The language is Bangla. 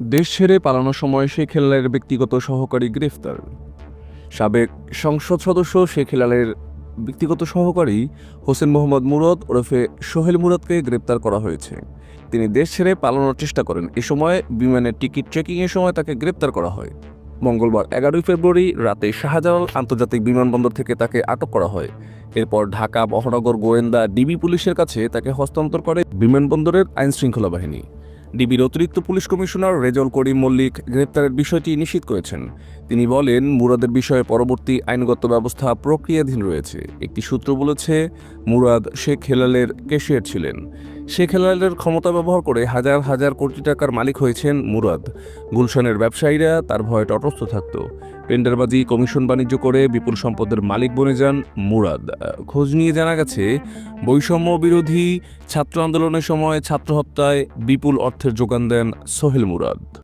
দেশ ছেড়ে পালানোর সময় শেখ হেলালের ব্যক্তিগত সহকারী গ্রেফতার। সাবেক সংসদ সদস্য শেখ হেলালের ব্যক্তিগত সহকারী হোসেন মোহাম্মদ মুরাদ ওরফে সোহেল মুরাদকে গ্রেপ্তার করা হয়েছে। তিনি দেশ ছেড়ে পালানোর চেষ্টা করেন। এ সময় বিমানের টিকিট চেকিংয়ের সময় তাকে গ্রেপ্তার করা হয়। মঙ্গলবার 11 ফেব্রুয়ারি রাতে শাহজালাল আন্তর্জাতিক বিমানবন্দর থেকে তাকে আটক করা হয়। এরপর ঢাকা মহানগর গোয়েন্দা ডিবি পুলিশের কাছে তাকে হস্তান্তর করে বিমানবন্দরের আইনশৃঙ্খলা বাহিনী। ডিবির অতিরিক্ত পুলিশ কমিশনার রেজাউল করিম মল্লিক গ্রেপ্তারের বিষয়টি নিশ্চিত করেছেন। তিনি বলেন, মুরাদের বিষয়ে পরবর্তী আইনগত ব্যবস্থা প্রক্রিয়াধীন রয়েছে। একটি সূত্র বলেছে, মুরাদ শেখ হেলালের ক্যাশিয়ার ছিলেন। শেখ হেলালের ক্ষমতা ব্যবহার করে হাজার হাজার কোটি টাকার মালিক হয়েছেন মুরাদ। গুলশানের ব্যবসায়ীরা তার ভয়ে তটস্থ থাকত। টেন্ডারবাজি, কমিশন বাণিজ্য করে বিপুল সম্পদের মালিক বনে যান মুরাদ। খোঁজ নিয়ে জানা গেছে, বৈষম্য বিরোধী ছাত্র আন্দোলনের সময় ছাত্র হত্যায় বিপুল অর্থের যোগান দেন সোহেল মুরাদ।